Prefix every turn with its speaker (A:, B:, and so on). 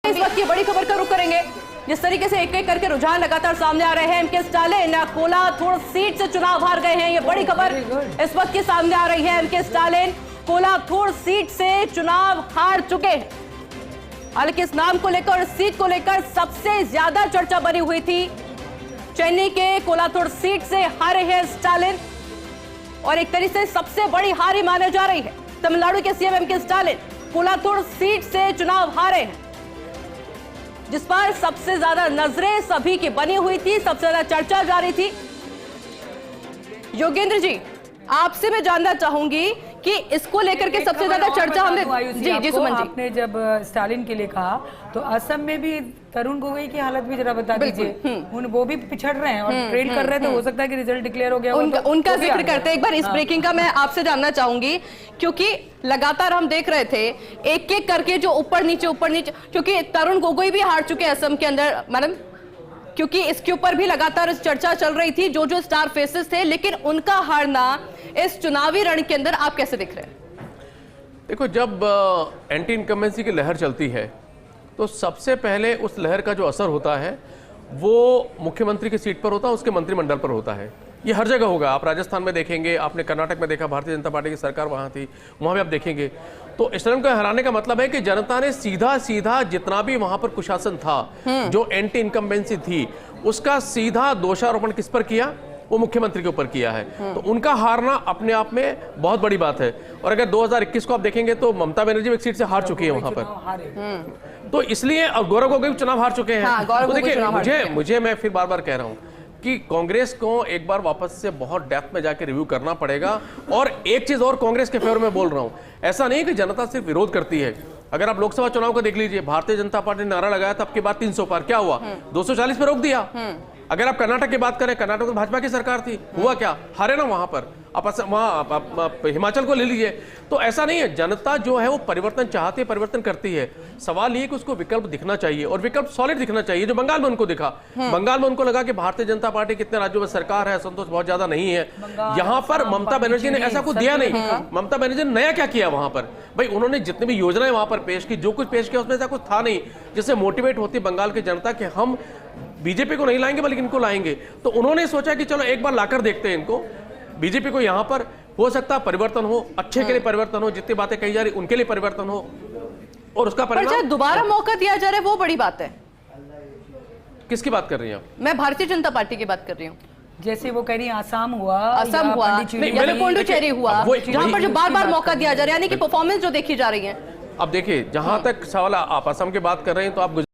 A: इस वक्त की बड़ी खबर का रुख करेंगे। जिस तरीके से एक एक करके रुझान लगातार सामने आ रहे हैं, एमके स्टालिन कोलाथुर सीट से चुनाव हार गए हैं। ये बड़ी खबर इस वक्त की सामने आ रही है। एमके स्टालिन कोलाथुर सीट से चुनाव हार चुके हैं। हालांकि इस नाम को लेकर और इस सीट को लेकर सबसे ज्यादा चर्चा बनी हुई थी। चेन्नई के कोलाथुर सीट से हारे हैं स्टालिन और एक तरीके से सबसे बड़ी हार माने जा रही है। तमिलनाडु के CM MK Stalin Kolathur seat से चुनाव हारे हैं, जिस पर सबसे ज्यादा नजरें सभी की बनी हुई थी, सबसे ज्यादा चर्चा जारी थी। योगेंद्र जी, आपसे मैं जानना चाहूंगी कि इसको लेकर के सबसे ज्यादा चर्चा हमने जी सुमन जी,
B: आपने जब स्टालिन के लिए कहा तो असम में भी तरुण गोगोई की हालत भी जरा बता दीजिए। वो भी पिछड़ रहे हैं और ट्रेड कर रहे हैं, तो हो सकता है कि रिजल्ट डिक्लेयर हो गया।
A: उनका जिक्र करते हैं एक बार इस ब्रेकिंग का मैं आपसे जानना चाहूंगी, क्योंकि लगातार हम देख रहे थे एक एक करके जो ऊपर नीचे, क्योंकि तरुण गोगोई भी हार चुके असम के अंदर मैडम, क्योंकि इसके ऊपर भी लगातार चर्चा चल रही थी जो स्टार फेसेस थे, लेकिन उनका हारना इस चुनावी रण के अंदर आप कैसे देख रहे हैं?
C: देखो, जब एंटी इनकम्बेंसी की लहर चलती है तो सबसे पहले उस लहर का जो असर होता है वो मुख्यमंत्री की सीट पर होता है, उसके मंत्रिमंडल पर होता है। ये हर जगह होगा। आप राजस्थान में देखेंगे, आपने कर्नाटक में देखा, भारतीय जनता पार्टी की सरकार वहां थी, वहां भी आप देखेंगे। तो स्टालिन को हराने का मतलब है कि जनता ने सीधा सीधा जितना भी वहां पर कुशासन था, जो एंटी इनकम्बेंसी थी, उसका सीधा दोषारोपण किस पर किया? वो मुख्यमंत्री के ऊपर किया है। तो उनका हारना अपने आप में बहुत बड़ी बात है। और अगर 2021 को आप देखेंगे तो ममता बनर्जी एक सीट से हार चुकी है वहां पर। तो इसलिए और गौरव गोगोई चुनाव हार चुके हैं। तो देखिए, मुझे मैं फिर बार बार कह रहा हूं कि कांग्रेस को एक बार वापस से बहुत डेप्थ में जाके रिव्यू करना पड़ेगा। और एक चीज और कांग्रेस के फेवर में बोल रहा हूं, ऐसा नहीं कि जनता सिर्फ विरोध करती है। अगर आप लोकसभा चुनाव को देख लीजिए, भारतीय जनता पार्टी ने नारा लगाया था अब के बाद 300 पार, क्या हुआ? 240 पे रोक दिया। अगर आप कर्नाटक की बात करें, कर्नाटक में भाजपा की सरकार थी, हुआ क्या? हारे ना वहां पर। आप वहां हिमाचल को ले लीजिए। तो ऐसा नहीं है, जनता जो है वो परिवर्तन चाहती है, परिवर्तन करती है। सवाल ये कि उसको विकल्प दिखना चाहिए और विकल्प सॉलिड दिखना चाहिए, जो बंगाल में उनको दिखा। बंगाल में उनको लगा कि भारतीय जनता पार्टी कितने राज्यों में सरकार है, संतोष बहुत ज्यादा नहीं है। यहाँ पर ममता बनर्जी ने ऐसा कुछ दिया नहीं। ममता बनर्जी ने नया क्या किया वहां पर? भाई, उन्होंने जितनी भी योजनाएं वहां पर पेश की, जो कुछ पेश किया उसमें ऐसा कुछ था नहीं जिससे मोटिवेट होती बंगाल की जनता कि हम बीजेपी को नहीं लाएंगे बल्कि इनको लाएंगे। तो उन्होंने सोचा कि चलो एक बार लाकर देखते हैं इनको, बीजेपी को। यहां पर हो सकता है परिवर्तन हो, अच्छे के लिए परिवर्तन हो, जितनी बातें कही जा रही उनके लिए परिवर्तन हो, और उसका परिणाम
A: दोबारा मौका दिया जा रहा है, वो बड़ी बात है।
C: किसकी बात कर रही हैं आप?
A: मैं भारतीय जनता पार्टी की बात कर रही हूँ।
B: जैसे वो कह रही असम हुआ,
A: पुडुचेरी हुआ, जहां पर जो बार बार मौका दिया जा रहा है, यानी कि परफॉर्मेंस जो देखी जा रही है।
C: अब देखिए, जहां तक सवाल आप असम की बात कर रहे हैं, तो आप